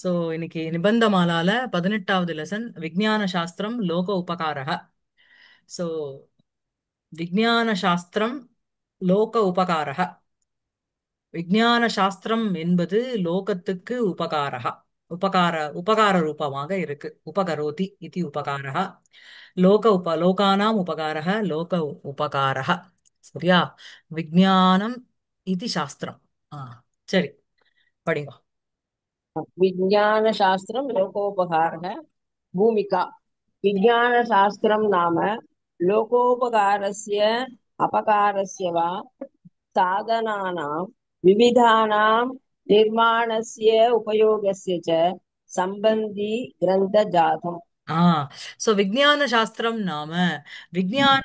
So இன்னைக்கு நிபந்தமாலால 18வது lesson விஞ்ஞான சாஸ்திரம் லோக உபகாரः. ஸோ விஞ்ஞான சாஸ்திரம் லோக உபகாரः. விஞ்ஞான சாஸ்திரம் என்பது லோகத்துக்கு உபகாரः. உபகார ரூபமாக இருக்கு. உபகரோதி இது உபகாரः. லோகானாம் உபகாரः லோக உபகாரः. சரியா? விஞ்ஞானம் இது சாஸ்திரம். ஆ, சரி, படிங்க. विज्ञानशास्त्रं लोकोपकारः भूमिका विज्ञानशास्त्रं नाम लोकोपकारस्य अपकारस्य वा साधनानां विविधानां निर्माणस्य उपयोगस्य च सम्बन्धी ग्रन्थजातम्। ஆ, சோ விஞ்ஞான சாஸ்திரம் நாம விஞ்ஞான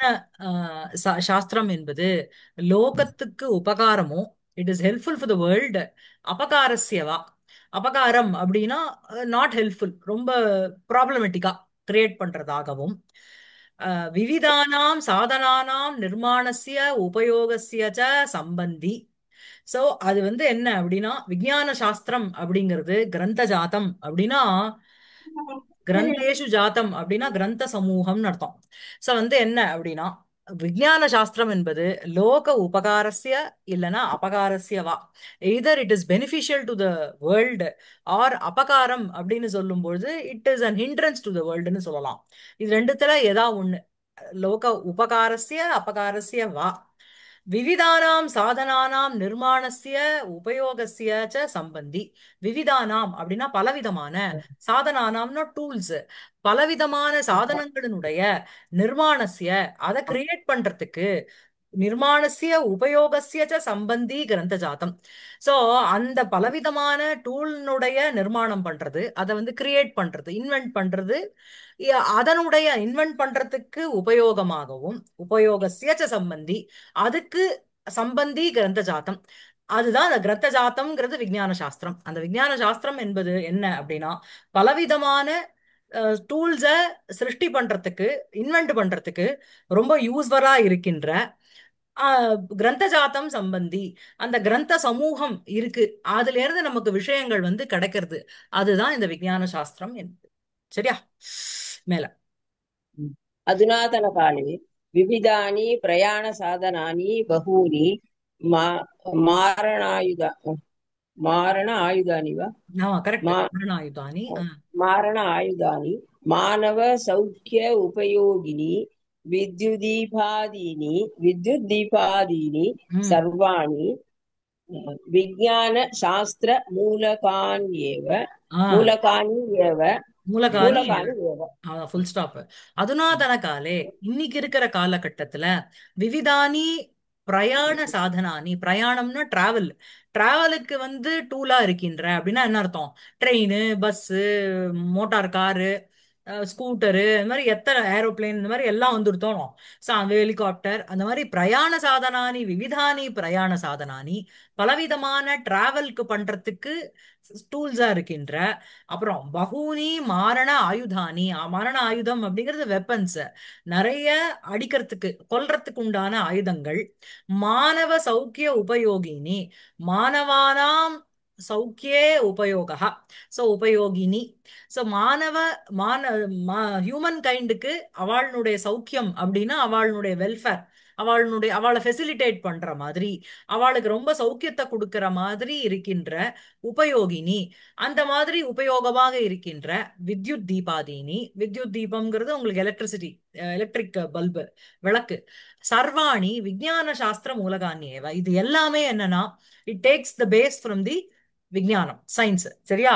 சாஸ்திரம் என்பது லோகத்துக்கு உபகாரமும், it is helpful for the world. அபகாரஸ்யவா, அபகாரம் அப்படின்னா நாட் ஹெல்ப்ஃபுல், ரொம்ப ப்ராப்ளமேட்டிக்கா கிரியேட் பண்றதாகவும், விவிதானாம் சாதனானாம் நிர்மாணஸ்ய உபயோகஸ்ய ச சம்பந்தி. சோ அது வந்து என்ன அப்படின்னா, விஞ்ஞான சாஸ்திரம் அப்படிங்கிறது கிரந்த ஜாத்தம் அப்படின்னா, கிரந்தேஷு ஜாத்தம் அப்படின்னா கிரந்த சமூகம்னு அர்த்தம். சோ வந்து என்ன அப்படின்னா, விஞ்ஞான சாஸ்திரம் என்பது லோக உபகாரஸ்ய இல்லனா அபகாரஸ்ய வா, either it is beneficial to the world or அபகாரம் அப்படின்னு சொல்லும்பொழுது it is an hindrance to the வேர்ல்டுன்னு சொல்லலாம். இது ரெண்டுத்துல ஏதா ஒண்ணு, லோக உபகாரஸ்ய அபகாரஸ்ய வா, விவிதானாம் சாதனானாம் நிர்மாணஸ்ய உபயோகஸ்ய ச சம்பந்தி. விவிதானாம் அப்படின்னா பலவிதமான, சாதனானாம்னா டூல்ஸ், பலவிதமான சாதனங்களினுடைய நிர்மாணஸ்ய, அதை கிரியேட் பண்றதுக்கு, நிர்மாணஸ்ய உபயோகஸ்ய ச சம்பந்தி கிரந்த ஜாத்தம். சோ அந்த பலவிதமான டூல்னுடைய நிர்மாணம் பண்றது, அதை வந்து கிரியேட் பண்றது, இன்வென்ட் பண்றது, அதனுடைய இன்வென்ட் பண்றதுக்கு உபயோகமாகவும், உபயோகஸ்ய ச சம்பந்தி, அதுக்கு சம்பந்தி கிரந்த ஜாத்தம். அதுதான் அந்த கிரந்த ஜாத்தம்ங்கிறது விஞ்ஞான சாஸ்திரம். அந்த விஞ்ஞான சாஸ்திரம் என்பது என்ன அப்படின்னா, பலவிதமான டூல்ஸை சிருஷ்டி பண்றதுக்கு, இன்வென்ட் பண்றதுக்கு ரொம்ப யூஸ்வலா இருக்கின்ற கிரந்த ஜாத்தம் சம்பந்தி, அந்த கிரந்த சமூகம் இருக்கு, அதுல இருந்து நமக்கு விஷயங்கள் வந்து கிடைக்கிறது. அதுதான் இந்த விஞ்ஞான சாஸ்திரம் என்பது. சரியா? மேல. अधुनातनकाले विविधानि प्रयाणसाधनानि बहूनि मा मारणायुध मारण आयुधानि वा ஆமா, கரெக்ட். मा மரணாயுதானி. मारण आयुधानि मानव सौख्य उपयोगिनि विद्युद्दीपादीनि ம். सर्वाणि विज्ञान शास्त्र मूलकान्येव ஆ, मूलकानि एव மூலகானி. मूलकानि एव ஃபுல் ஸ்டாப். அதுநாதன காலே, இன்னைக்கு இருக்கிற காலகட்டத்துல விவிதானி பிரயாண சாதனானி, பிரயாணம்னா டிராவல், டிராவலுக்கு வந்து டூலா இருக்கின்ற அப்படின்னா என்ன அர்த்தம்? Train, bus, motor car, scooter, இந்த மாதிரி எத்தனை ஏரோப்ளேன், இந்த மாதிரி எல்லாம் வந்துருத்தோம். ஹெலிகாப்டர், அந்த மாதிரி பிரயாண சாதனானி விவிதானி பிரயாண சாதனானி, பலவிதமான டிராவல்க்கு பண்றதுக்கு டூல்ஸா இருக்கின்ற. அப்புறம் பகூனி மாரண ஆயுதானி, மரண ஆயுதம் அப்படிங்கிறது வெப்பன்ஸ், நிறைய அடிக்கிறதுக்கு கொல்றதுக்கு உண்டான ஆயுதங்கள். மானவ சௌக்கிய உபயோகினி, மானவானாம் சௌக்கியே உபயோகா, சோ உபயோகினி. சோ மானவ மான ஹியூமன் கைண்டுக்கு அவளுடைய சௌக்கியம் அப்படின்னா அவளுடைய வெல்ஃபேர், அவளை ஃபெசிலிட்டேட் பண்ற மாதிரி, அவளுக்கு ரொம்ப சௌக்கியத்தை கொடுக்கிற மாதிரி இருக்கின்ற உபயோகினி, அந்த மாதிரி உபயோகமாக இருக்கின்ற வித்யுத் தீபாதீனி. வித்யுத் தீபம்ங்கிறது உங்களுக்கு எலக்ட்ரிசிட்டி, எலக்ட்ரிக் பல்பு, விளக்கு. சர்வாணி விஞ்ஞான சாஸ்திர மூலகான்யேவ, இது எல்லாமே என்னன்னா it takes the base from the விஞ்ஞானம், சயின்ஸ். சரியா?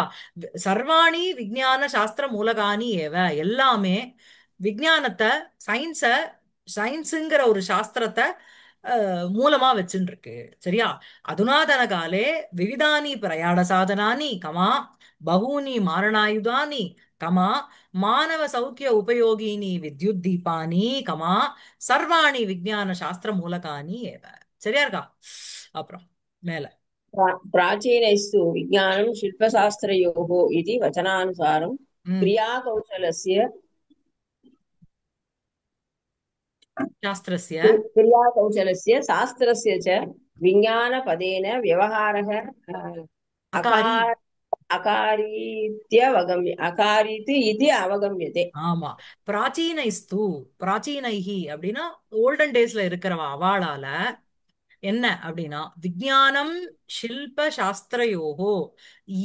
சர்வாணி விஞ்ஞான சாஸ்திர மூலகானி ஏவ, எல்லாமே விஞ்ஞானத்தை, சயின்ஸ, சயின்ஸுங்கிற ஒரு சாஸ்திரத்தை மூலமா வச்சுட்டு இருக்கு. சரியா? அதுநாதன காலே விவிதானி பிரயாண சாதனானி comma பகூனி மாரணாயுதானி comma மானவ சௌக்கிய உபயோகினி Vidyut Deepani comma சர்வாணி விஞ்ஞான சாஸ்திர மூலகானி ஏவ. சரியா இருக்கா? அப்புறம் மேல. प्राचीनैस्तु विज्ञानं शिल्पशास्त्रयोः इति वचनानुसारं ம். क्रियाकौशलस्य சாஸ்திரஸ்ய क्रियाकौशलस्य शास्त्रस्य च विज्ञानपदेन व्यवहारः அகாரி. अकार अकारीति इति अवगम्यते। ஆமா. பிராச்சீனைஸ்து, பிராச்சீனைஹி அப்படின்னா ஓல்டன் டேஸ்ல இருக்கிறவ அவாளால என்ன அப்படின்னா விஞ்ஞானம் ஷில்ப சாஸ்திரயோகோ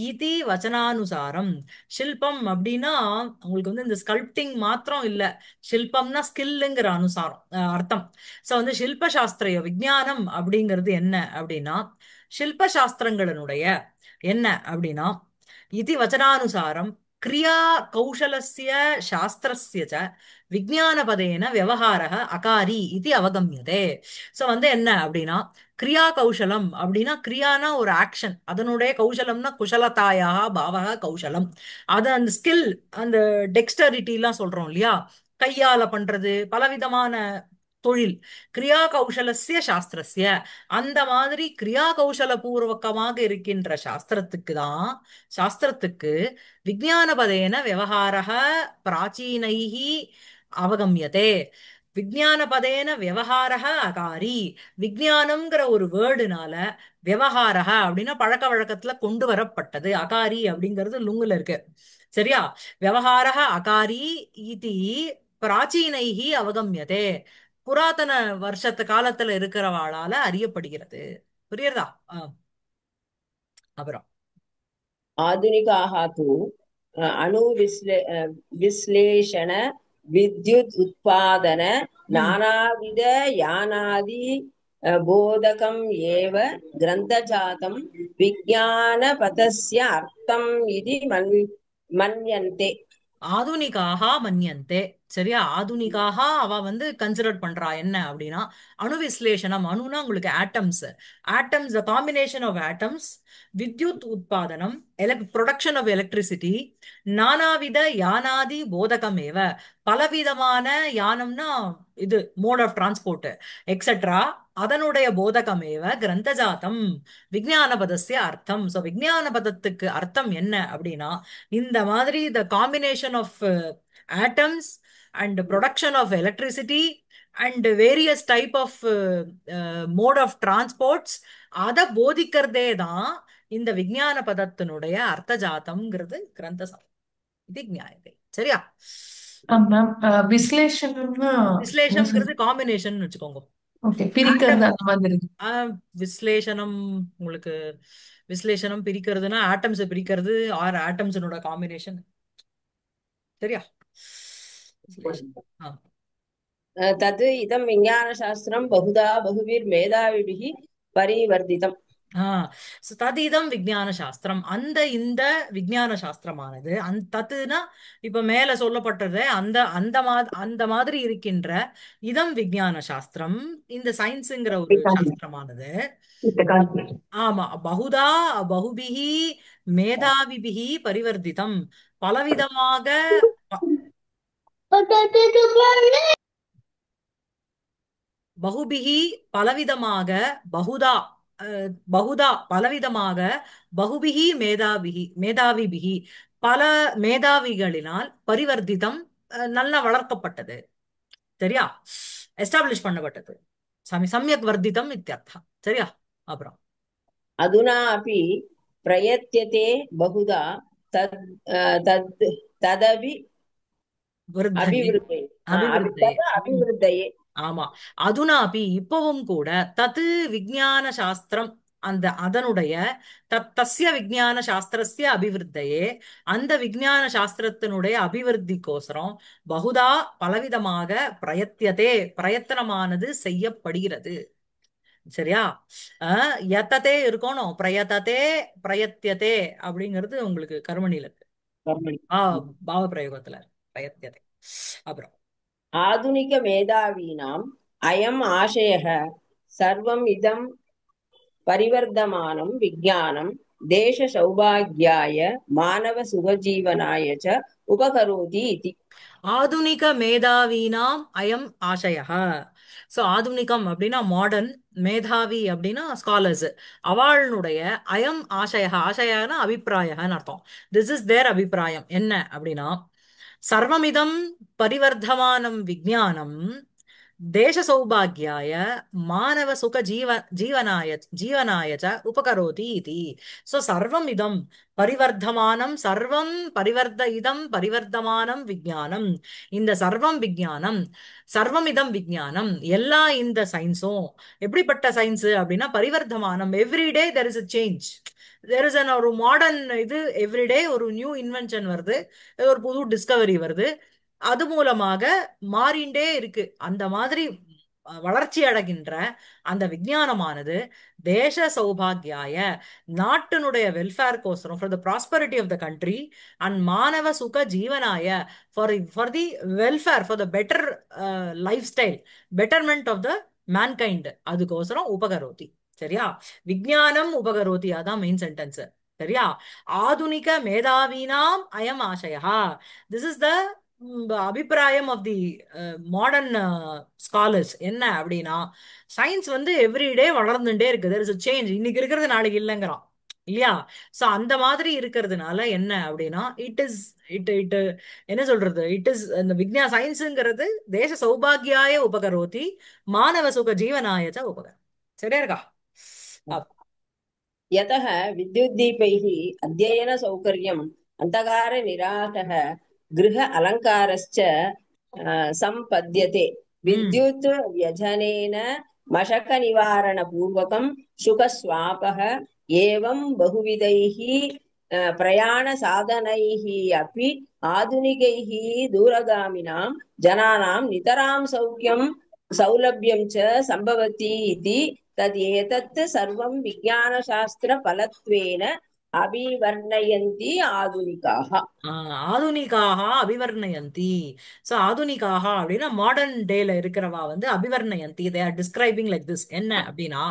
இதி வச்சனானுசாரம். ஷில்பம் அப்படின்னா உங்களுக்கு வந்து இந்த ஸ்கல்ப்டிங் மாத்திரம் இல்ல, ஷில்பம்னா ஸ்கில்லுங்கிற அனுசாரம் அர்த்தம். சோ வந்து ஷில்ப சாஸ்திரயோ விஞ்ஞானம் அப்படிங்கிறது என்ன அப்படின்னா ஷில்ப சாஸ்திரங்களினுடைய என்ன அப்படின்னா இது வச்சனானுசாரம் கிரியா கௌஷலஸ்ய சாஸ்திரஸ்ய ச விஜானபதேன விவகாரः அகாரி இது அவகமியதே. சோ வந்து என்ன அப்படின்னா கிரியா கௌசலம் அப்படின்னா கிரியானா ஒரு ஆக்ஷன், அதனுடைய கௌசலம்னா குஷலதாயா பாவக கௌசலம். அது அந்த ஸ்கில், அந்த டெக்ஸ்டரிட்டி எல்லாம் சொல்றோம் இல்லையா, கையால பண்றது பலவிதமான தொழில். கிரியா கௌசலஸ்ய சாஸ்திரஸ்ய, அந்த மாதிரி கிரியா கௌசல பூர்வகமாக இருக்கின்ற சாஸ்திரத்துக்கு தான், சாஸ்திரத்துக்கு விஜானபதேன விவகாரः பிராச்சீனைஹி அவகமியதே. விஜானபதேன விவகாரः அகாரி. விஜயானம்ங்கிற ஒரு வேர்டுனால விவகாரக அப்படின்னா பழக்க வழக்கத்துல கொண்டு வரப்பட்டது, அகாரி அப்படிங்கிறது லுங்குல இருக்கு. சரியா? விவகாரக அகாரி இது பிராச்சீனைஹி அவகமியதே, புராதன வருஷத்து காலத்துல இருக்கிறவாளால அறியப்படுகிறது. புரியுறதா? அப்புறம் आधुनिकाः तु विश्लेषण विद्युत् उत्पादन ம். नानाविध यानादि बोधकम् एव ग्रन्थजातं विज्ञानपथस्य अर्थम् इति मन्यन्ते। ஆதுனிகாக மன்யந்தே. சரியா? ஆதுனிகாக அவ வந்து கன்சிடர் பண்றா என்ன அப்படின்னா அணு விஸ்லேஷனம். அணுனா உங்களுக்கு atoms, atoms combination of atoms, வித்யுத் உத்பாதனம் ப்ரொடக்ஷன் ஆஃப் எலக்ட்ரிசிட்டி, நானாவித யானாதி போதகமேவ, பலவிதமான யானம்னா இது மோட் ஆஃப் டிரான்ஸ்போர்ட் எக்ஸெட்ரா, அதனுடைய போதகமேவ கிரந்தஜாத்தம் விஜயானபதஸ்ய அர்த்தம். சோ விஜயானபதத்துக்கு அர்த்தம் என்ன அப்படின்னா இந்த மாதிரி the combination of atoms and production of electricity and various type of mode of transports, அத போதிக்கிறதே தான் இந்த விஞ்ஞான பதத்தினுடைய அர்த்த ஜாத்தம்ங்கிறது கிரந்த இது நியாயத்தை. சரியா? மேம் விஸ்லேஷணம்னா என்ன விஸ்லேஷம்ங்கிறது சொல்றது? காம்பினேஷன் வச்சுக்கோங்க. ஓகே, பிரிக்கிறது ஆட்டம், அந்த மாதிரி. விஸ்லேஷனம் உங்களுக்கு விஸ்லேஷனம் பிரிக்கிறதுனா ஆட்டம்ஸ் பிரிக்கிறது ஆர் ஆட்டம்ஸனோட காம்பினேஷன். சரியா? விஸ்லேஷன். ஆ. तत् इदं विज्ञानशास्त्रं बहुधा बहुभिर्मेधाविभिः परिवर्धितम्। ஆ. So, ததீதம் விஞ்ஞான சாஸ்திரம். அந்த இந்த விஞ்ஞான சாஸ்திரமானது தத்துனா இப்ப மேல சொல்லப்பட்டது அந்த அந்த அந்த மாதிரி இருக்கின்ற இதம் விஞ்ஞான சாஸ்திரம், இந்த சயின்ஸுங்கிற ஒரு சாஸ்திரமானது ஆமா பகுதா பகுபிஹி மேதாவிபிஹி பரிவர்த்திதம், பலவிதமாக பகுபிஹி பலவிதமாக, பகுதா பகுதா பலவிதமாக, பகுபிஹி மேதாவிஹி மேதாவிபிஹி பல மேதாவிகளினால் பரிவர்த்திதம் நல்லா வளர்க்கப்பட்டது. சரியா? எஸ்டாப்ளிஷ் பண்ணப்பட்டது. சமயக் வர்த்திதம் இத்தியர்த்தம். சரியா? அப்புறம் अधुना अपि प्रयत्यते बहुधा तद् तद् तदपि விருத்தயே अभिवृद्धये அபிவிருத்தயே. तद् अभिवृद्धये। ஆமா. அதுனாபி இப்பவும் கூட தத்து விஞ்ஞான சாஸ்திரம், அந்த அதனுடைய தஸ்ய விஞ்ஞான சாஸ்திரஸ்ய அபிவிருத்தையே, அந்த விஞ்ஞான சாஸ்திரத்தினுடைய அபிவிருத்திக்கோசரம் பகுதா பலவிதமாக பிரயத்தியதே பிரயத்தனமானது செய்யப்படுகிறது. சரியா? யத்ததே இருக்கணும், பிரயத்ததே பிரயத்தியதே அப்படிங்கிறது உங்களுக்கு கர்மணியில இருக்கு. பாவ பிரயோகத்துல பிரயத்தியதே. அப்புறம் आधुनिकमेधावीनाम् अयम् आशयः सर्वम् इदं परिवर्धमानं विज्ञानं देशसौभाग्याय मानवसुखजीवनाय च उपकरोति इति। ஆதுனிக மேதாவீனாம் அயம் ஆசயः. சோ ஆதுனிகம் அப்படின்னா மாடர்ன், மேதாவி அப்படின்னா ஸ்காலர்ஸ், அவளுடைய அயம் ஆசயः, ஆசயனா அபிப்பிராயன்னு அர்த்தம். திஸ் இஸ் தேர் அபிப்பிராயம் என்ன அப்படின்னா சர்வமிதம் பரிவர்த்தமானம் விஜானம் தேச சௌபாகியாய மானவ சுக ஜீவனாய ச உபகரோதி இதி. சோ சர்வம் இதம் பரிவர்த்தமானம் சர்வம் பரிவர்த்த இதம் பரிவர்த்தமானம் விஜானம். இந்த சர்வம் விஜானம், சர்வம் இதம் விஜானம், எல்லா இந்த சயின்ஸும் எப்படிப்பட்ட சயின்ஸ் அப்படின்னா பரிவர்த்தமானம். Everyday there is a change. There is ஒரு மாடர்ன் இது, எவ்ரிடே ஒரு நியூ இன்வென்ஷன் வருது, ஒரு புது டிஸ்கவரி வருது, அது மூலமாக மாறிண்டே இருக்கு. அந்த மாதிரி வளர்ச்சி அடைகின்ற அந்த விஞ்ஞானமானது தேச சௌபாகியாய, நாட்டினுடைய வெல்ஃபேர் கோசரம், for the prosperity of the country, and மானவ சுக ஜீவனாய, for the welfare, for the better life style, betterment of the mankind, அதுக்கோசரம் உபகரோதி. சரியா? விஞ்ஞானம் உபகரோதி, அதான் மெயின் சென்டென்ஸ். சரியா? ஆதுனிக மேதாவீனாம் அயம் ஆசயா. திஸ் இஸ் த அபிப்பிராயம் ஆஃப் தி மாடர்ன் ஸ்காலர்ஸ். என்ன அப்படின்னா, சயின்ஸ் வந்து எவ்ரிடே வளர்ந்துட்டே இருக்கு. There is a change. இன்னைக்கு இருக்கிறது நாளைக்கு இல்லைங்கிறான் இல்லையா? சோ அந்த மாதிரி இருக்கிறதுனால என்ன அப்படின்னா, இட் இஸ் இட் இட் என்ன சொல்றது, இட் இஸ் இந்த விஞ்ஞா சயின்ஸுங்கிறது தேச சௌபாகியாய உபகரோதி மானவ சுக ஜீவனாய உபகரம். சரியா இருக்கா? அப்- यतः विद्युद्दीपैः अध्ययनसौकर्यम् अन्तकारनिरासः गृह अलङ्कारश्च सम्पद्यते। ம் विद्युत् व्यजनेन मशकनिवारणपूर्वकं शुकस्वापः एवं बहुविधैः प्रयाणसाधनैः अपि आधुनिकैः दूरगामिनां जनानां नितरां सौलभ्यं च सम्भवति इति तदेतत् सर्वं विज्ञानशास्त्रफलत्वेन अभिवर्णयन्ति आधुनिकाः। ஆதுனிகாக அபிவர்ணயந்தி. சோ ஆதுனிகாக அப்படின்னா மாடர்ன் டேல இருக்கிறவா வந்து அபிவர்ணயந்தி, they are describing like this. என்ன அப்படின்னா,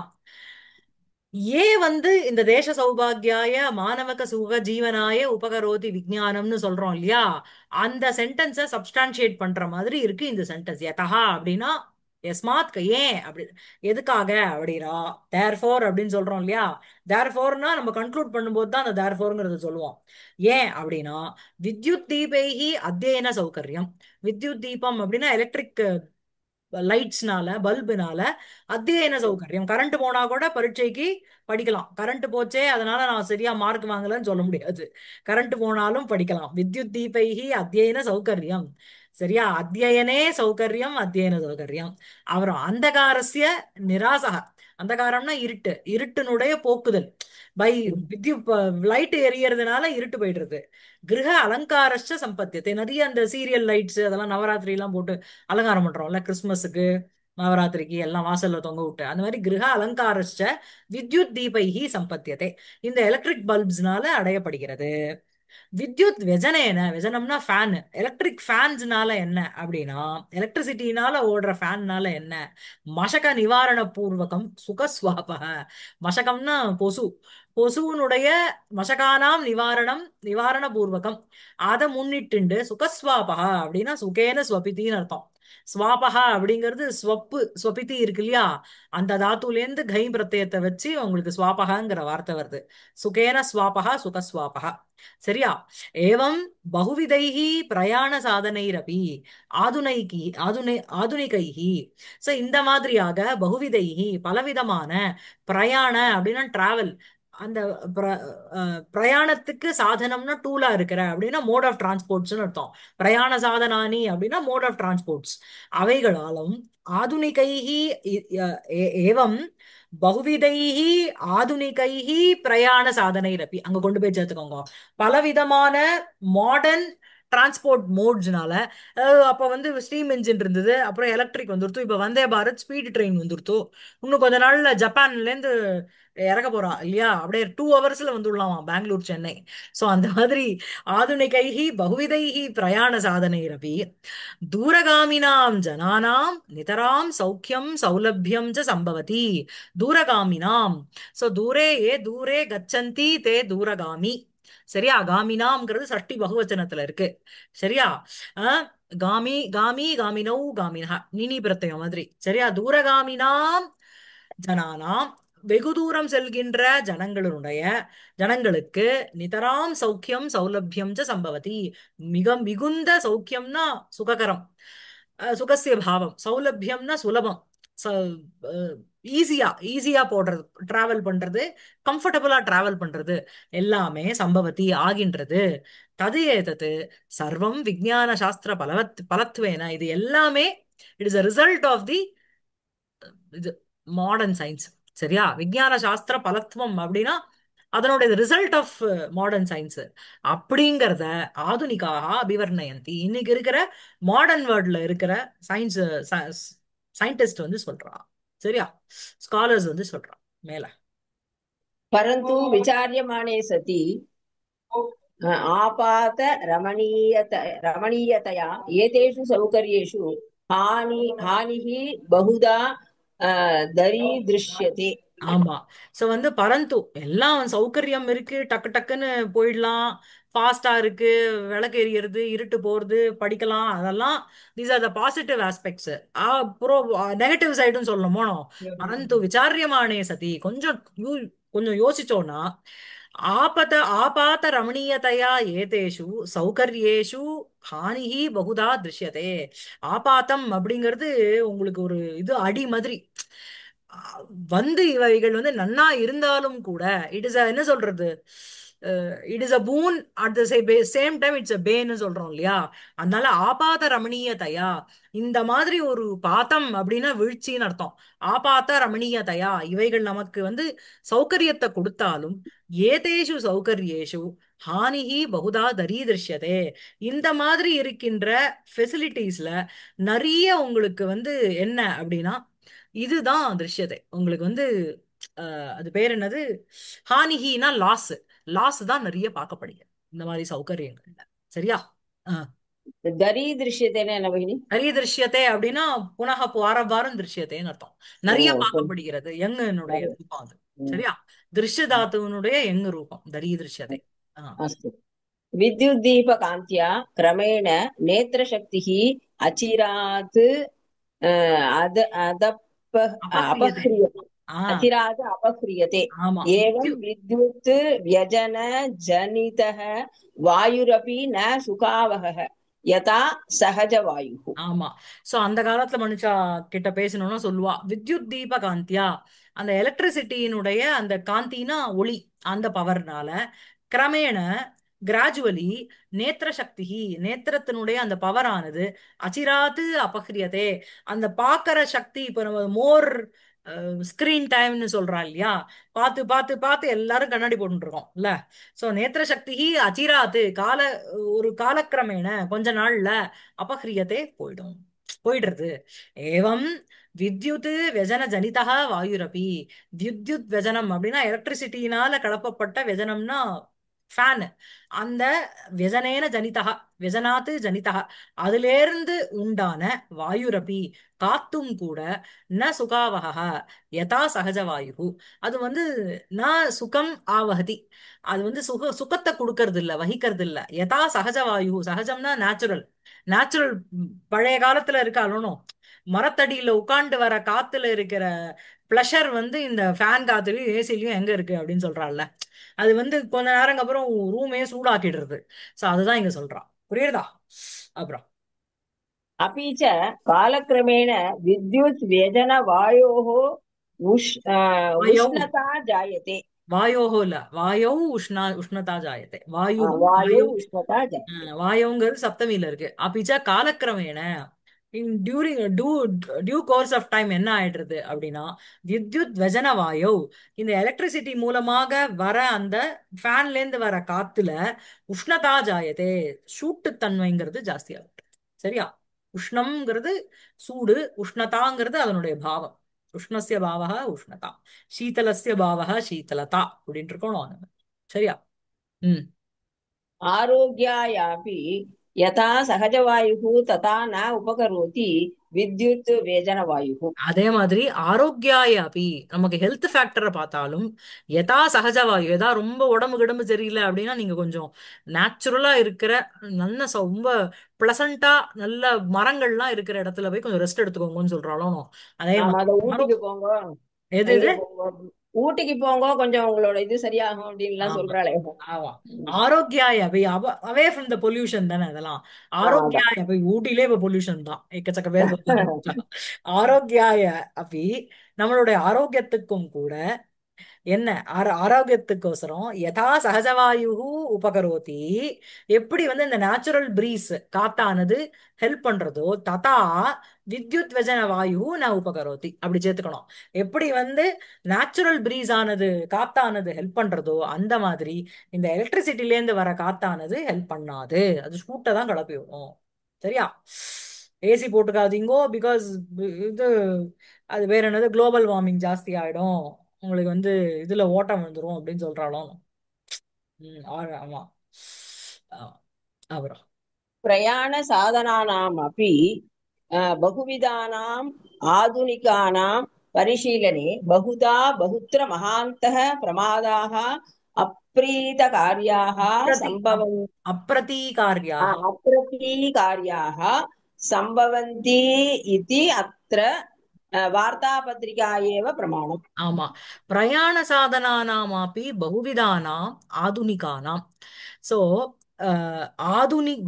ஏன் வந்து இந்த தேச சௌபாகியாய மாணவக சுக ஜீவனாய உபகரோதி விஞ்ஞானம்னு சொல்றோம் இல்லையா, அந்த சென்டென்ஸை சப்ஸ்டான்ஷியேட் பண்ற மாதிரி இருக்கு இந்த சென்டென்ஸ். யதஹா அப்படின்னா எஸ்மாத், ஏன் அப்படி, எதுக்காக அப்படின்னா தேர்ஃபோர் அப்படின்னு சொல்றோம் இல்லையா. தேர்ஃபோர்னா நம்ம கன்க்ளூட் பண்ணும்போது தான் அந்த தேர்ஃபோர்ங்கிறத சொல்லுவோம். ஏன் அப்படின்னா, வித்யுத் தீபைஹி அத்தியன சௌகரியம். வித்யுத் தீபம் அப்படின்னா எலக்ட்ரிக் லைட்ஸ்னால, பல்புனால அத்தியன சௌகரியம். கரண்ட் போனா கூட பரீட்சைக்கு படிக்கலாம். கரண்ட் போச்சே அதனால நான் சரியா மார்க் வாங்கலன்னு சொல்ல முடியாது. கரண்ட் போனாலும் படிக்கலாம். வித்யுத் தீபைஹி அத்தியன சௌகரியம். சரியா? அத்தியனே சௌகரியம், அத்தியன சௌகரியம். அப்புறம் அந்தகாரஸ்ய நிராசக. அந்தகாரம்னா இருட்டு, இருட்டினுடைய போக்குதல். பை வித்யுத் லைட் எரியறதுனால இருட்டு போயிடுறது. கிரக அலங்காரஸ்ய சம்பத்தியத்தை. நிறைய அந்த சீரியல் லைட்ஸ் அதெல்லாம் நவராத்திரி எல்லாம் போட்டு அலங்காரம் பண்றோம்ல, கிறிஸ்மஸுக்கு நவராத்திரிக்கு எல்லாம் வாசல்ல தொங்க விட்டு, அந்த மாதிரி கிரக அலங்காரஸ்ச வித்யுத் தீபைஹி சம்பத்தியதே, இந்த எலக்ட்ரிக் பல்ப்ஸ்னால அடையப்படுகிறது. வித்யுத் வெஜனேன, வெஜனம்னா ஃபேன், எலக்ட்ரிக் ஃபேன்ஸ்னால என்ன அப்படின்னா, எலக்ட்ரிசிட்டினால ஓடுற ஃபேன்னால என்ன, மசக நிவாரண பூர்வகம் சுகஸ்வாபக. மசகம்னா கொசு, கொசுனுடைய மசகானாம் நிவாரணம், நிவாரண பூர்வகம், அதை முன்னிட்டுண்டு சுகஸ்வாபகா அப்படின்னா சுகேன ஸ்வபித்தின்னு அர்த்தம். ஸ்வாபகா அப்படிங்கிறது ஸ்வப்பு, ஸ்வபிதி இருக்கு இல்லையா, அந்த தாத்துலேருந்து கை பிரத்யத்தை வச்சு உங்களுக்கு ஸ்வாபகாங்கிற வார்த்தை வருது. சுகேன ஸ்வாபகா சுகஸ்வாபகா. சரியா? ஏவம் பகுவிதைஹி பிரயாண சாதனைரபி ஆதுனிகைஹி. சோ இந்த மாதிரியாக பகுவிதைஹி பலவிதமான, பிரயாண அப்படின்னா டிராவல், அந்த பிரயாணத்துக்கு சாதனம்னா டூலா இருக்கிற அப்படின்னா மோட் ஆஃப் டிரான்ஸ்போர்ட்ஸ்னு அர்த்தம். பிரயாண சாதனானி அப்படின்னா மோட் ஆஃப் டிரான்ஸ்போர்ட்ஸ், அவைகளாலும் ஆதுனிகைஹி ஏவம் பகுவிதைஹி ஆதுனிகைஹி பிரயாண சாதனைரப்பி, அங்க கொண்டு போய் சேர்த்துக்கோங்க. பலவிதமான மாடர்ன் டிரான்ஸ்போர்ட் மோட்ஸ்னால, அப்ப வந்து ஸ்டீம் இன்ஜின் இருந்தது, அப்புறம் எலக்ட்ரிக் வந்துருத்து, இப்ப வந்தே பாரத் ஸ்பீட் ட்ரெயின் வந்துருத்து, இன்னும் கொஞ்ச நாள்ல ஜப்பான்ல இருந்து இறக்க போறா இல்லையா, அப்படியே 2 ஹவர்ஸ்ல வந்துடலாமா பெங்களூர் சென்னை. சோ அந்த மாதிரி ஆதுனிகைஹி பகுவிதைஹி பிரயாண சாதனைரபி தூரகாமினாம் ஜனானாம் நிதராம் சௌக்கியம் சௌலபியம் ச சம்பவதி. தூரகாமினாம், சோ தூரே ஏ தூரே கச்சந்தி தே தூரகாமி. சரியா? காமினாம்ங்கிறது சஷ்டி பகுவச்சனத்துல இருக்கு. சரியா? அஹ், காமி காமி காமினௌ காமினஹ, நினி பிரத்யம் மாதிரி. சரியா? தூரகாமினாம் ஜனானாம், வெகு தூரம் செல்கின்ற ஜனங்களுடைய, ஜனங்களுக்கு நிதராம் சௌக்கியம் சௌலபியம் ச சம்பவதி, மிக மிகுந்த சௌக்கியம்னா சுககரம், சுகஸ்ய பாவம், சௌலபியம்னா சுலபம், ஈஸியா போடுறது, டிராவல் பண்றது, கம்ஃபர்டபுளா டிராவல் பண்றது எல்லாமே சம்பவதி ஆகின்றது. தது ஏதது சர்வம் விஞ்ஞான சாஸ்திர பலத்வேன, இது எல்லாமே it is a result of the இது மாடர்ன் சயின்ஸ். சரியா? விஞ்ஞான சாஸ்திர பலத்துவம் அப்படின்னா அதனுடைய ரிசல்ட் ஆஃப் மாடர்ன் சயின்ஸ் அப்படிங்கிறத ஆதுனிகாக அபிவர்ணயந்தி, இன்னைக்கு இருக்கிற மாடர்ன் வேர்ல்ட்ல இருக்கிற சயின்ஸ் சயின்டிஸ்ட் வந்து சொல்றா. சரியா? ஸ்காலர்ஸ் வந்து சொல்றா மேல. परन्तु विचार्यमाणे सति आपात रमणीयतया एतेषु सौकर्येषु हानिः बहुधा दरीदृश्यते. ஆமா. சோ வந்து பரந்து எல்லாம் சௌகரியம் இருக்கு, டக்கு டக்குன்னு போயிடலாம், ஃபாஸ்டா இருக்கு, விளக்கு எரியறது, இருட்டு போறது, படிக்கலாம், அதெல்லாம் these are the positive aspects. ப்ரோ நெகட்டிவ் சைடுன்னு சொல்லணுமோ. பரந்து விசாரியமானே சதி, கொஞ்சம் யோசிச்சோம்னா, ஆபத ஆபாத்த ரமணீயதையா ஏதேஷு சௌகர்யேஷு ஹானிஹி பகுதா திருஷ்யதே. ஆபாத்தம் அப்படிங்கிறது உங்களுக்கு ஒரு இது அடி மாதிரி. வந்து இவைகள் வந்து நன்னா இருந்தாலும் கூட இட் இஸ் என்ன சொல்றது, it is a boon at the same time it's a பேன்னு சொல்றோம் இல்லையா? அதனால ஆபாத ரமணீயதையா, இந்த மாதிரி ஒரு பாத்தம் அப்படின்னா வீழ்ச்சின்னு அர்த்தம். ஆபாத்த ரமணீயதையா, இவைகள் நமக்கு வந்து சௌகரியத்தை கொடுத்தாலும் ஏதேஷு சௌகர்யேஷு ஹானிஹி பகுதா தரீதிருஷ்யதே, இந்த மாதிரி இருக்கின்ற ஃபெசிலிட்டிஸ்ல நிறைய உங்களுக்கு வந்து என்ன அப்படின்னா இதுதான் திருஷ்யத்தை உங்களுக்கு வந்து அது பேர் என்னது, ஹானிஹினா லாஸ், லாஸ் தான் நிறைய பார்க்கப்படுகிறது இந்த மாதிரி சௌகரியங்கள்ல. சரியா? அஹ். दरीदृश्यते न भगिनि? நிறைய திருஷ்யத்தை அப்படின்னா புனக வாரம் வாரம் திருஷ்யத்தைன்னு அர்த்தம். ओ நிறைய பார்க்கப்படுகிறது எங்கனுடைய ரூபம் அது. சரியா? திருஷ்ய தாத்துவனுடைய எங்க ரூபம் தரிய திருஷ்யத்தை. अस्तु। विद्युद्दीपकान्त्या क्रमेण नेत्रशक्तिः अचिरात् अद अदप அபஹ்ரியதே. अपह्रियते ஆஹ். अचिरात् अपह्रियते। ஆமா. एवं विद्युत् व्यजन जनितः वायुरपि न सुखावहः यथा सहजवायुः। ஆமா. சோ அந்த காலத்துல மனுஷா கிட்ட பேசணும்னா சொல்லுவா வித்யுத் தீப காந்தியா, அந்த எலக்ட்ரிசிட்டியினுடைய அந்த காந்தினா ஒளி, அந்த பவர்னால கிரமேண கிராஜுவலி நேத்திர சக்தி, நேத்திரத்தினுடைய அந்த பவர் ஆனது அச்சிராத்து அபஹ்ரியதே, அந்த பாக்கற சக்தி, இப்ப நம்ம மோர் ஸ்கிரீன் டைம்னு சொல்றா இல்லையா, பார்த்து பார்த்து பார்த்து எல்லாரும் கண்ணாடி போட்டுட்டு இருக்கோம் இல்ல. சோ நேத்திர சக்தி அச்சிராத்து ஒரு காலக்கிரமேண கொஞ்ச நாள்ல அபஹ்ரியதே போயிடுறது. ஏவம் வித்யுத் வியஜன ஜனிதா வாயுரபி, வித்யுத் வியஜனம் அப்படின்னா எலக்ட்ரிசிட்டினால கலப்பப்பட்ட வியஜனம்னா ஃபேன், அந்த வியஜனேன ஜனிதா, வியஜனாத்து ஜனிதா, அதிலிருந்து உண்டான வாயுரபி காத்தும் கூட ந சுகாவக யதா சகஜ வாயு, அது வந்து ந சுகம் ஆவகதி, அது வந்து சுகத்தை கொடுக்கறது இல்ல, வகிக்கிறது இல்ல. யதா சகஜ வாயு, சகஜம்னா நேச்சுரல், நேச்சுரல் பழைய காலத்துல இருக்காலும் மரத்தடியில உட்கார்ந்து வர காத்துல இருக்கிற பிளஷர் வந்து இந்த ஃபேன் காத்துலயும் ஏசிலையும் எங்க இருக்கு அப்படின்னு சொல்றாள்ல. அது வந்து கொஞ்ச நேரம் அப்புறம் ரூமே சூடாக்கிடுறது. சோ அதுதான் இங்க சொல்றான். புரியுதா? அப்புறம் अपि च कालक्रमेण विद्युत् व्यजनवायोः வாயௌ, उष्णता जायते। வாயோஹோ இல்ல, வாயௌ உஷ்ணதா ஜாயத்தை, வாயு वायौ வாயு. उष्णता जायते। வாயோங்கிறது சப்தமியில இருக்கு. அப்பிச்ச காலக்கிரமேண in during due course of time என்ன ஆயிடுறது அப்படின்னா வித்யுத் வஜன வாயோ, இந்த எலக்ட்ரிசிட்டி மூலமாக வர அந்த ஃபேன்ல இருந்து வர காத்துல உஷ்ணதா ஜாயதே, சூட்டுத்தன்மைங்கிறது ஜாஸ்தி ஆகுது. சரியா? உஷ்ணம்ங்கிறது சூடு, உஷ்ணதாங்கிறது அதனுடைய பாவம். உஷ்ணஸ்ய பாவக உஷ்ணதா, சீதலஸ்ய பாவக சீதலதா அப்படின்னு இருக்கணும் நம்ம. சரியா? ம். आरोग्यायापि यथा सहजवायुः तथा न उपकरोति विद्युत् व्यजनवायुः। அதே மாதிரி ஆரோக்கியாய அபி, நமக்கு ஹெல்த் ஃபேக்டரை பார்த்தாலும் யதா சகஜவாயு, எதா ரொம்ப உடம்பு கிடம்பு சரியில்லை அப்படின்னா நீங்க கொஞ்சம் நேச்சுரலா இருக்கிற நல்ல ரொம்ப பிளசண்டா நல்ல மரங்கள்லாம் இருக்கிற இடத்துல போய் கொஞ்சம் ரெஸ்ட் எடுத்துக்கோங்கன்னு சொல்றாலும் அதே ஆமா, மாதிரி அத ஊட்டிக்கு போங்க, எது அங்கே எது போங்க, ஊட்டிக்கு போங்க கொஞ்சம் உங்களோட இது சரியாகும் அப்படின்லாம் ஆமா சொல்றாளே. ஆமா. ஆரோக்கியாய போய் அவே ஃப்ரம் த பொல்யூஷன் தானே அதெல்லாம். அதான். ஆரோக்கியாய போய் ஊட்டிலே இப்ப பொல்யூஷன் தான், எக்கச்சக்க பேர் போக ஆரம்பிச்சா. ஆரோக்கியாய அப்படி நம்மளுடைய ஆரோக்கியத்துக்கும் கூட என்ன ஆரோக்கியத்துக்கோசரம் யதா சகஜவாயு உபகரோதி, எப்படி வந்து இந்த நேச்சுரல் பிரீஸ் காத்தானது ஹெல்ப் பண்றதோ ததா வித்யுத் வஜன வாயு ந உபகரோதி அப்படி சேர்த்துக்கணும். எப்படி வந்து நேச்சுரல் பிரீஸ் ஆனது காத்தானது ஹெல்ப் பண்றதோ அந்த மாதிரி இந்த எலக்ட்ரிசிட்டில இருந்து வர காத்தானது ஹெல்ப் பண்ணாது, அது சூட்டை தான் கிளப்பி விடும். சரியா? ஏசி போட்டுக்காதீங்கோ, பிகாஸ் இது அது வேற என்னது குளோபல் வார்மிங் ஜாஸ்தி ஆயிடும், உங்களுக்கு வந்து இதுல ஓட்டம் வந்துரும் அப்படின்னு சொல்றாலும். ஆமா. ஆ, அப்புறம் பிரயாண சாதனானாம் அப்பி बहुविधानाम् आधुनिकानां परिशीलने बहुधा बहुत्र महान्तः प्रमादाः अप्रीतकार्याः அப்ரதி सम्भवन् அப்ரதீகாரியாக. अप्रतीकार्याः सम्भवन्ति इति अत्र वार्तापत्रिका एव प्रमाणम्. ஆமா. பிரயாண சாதனானாமப்பி பகுவிதானாம் ஆதுனிகானாம். சோ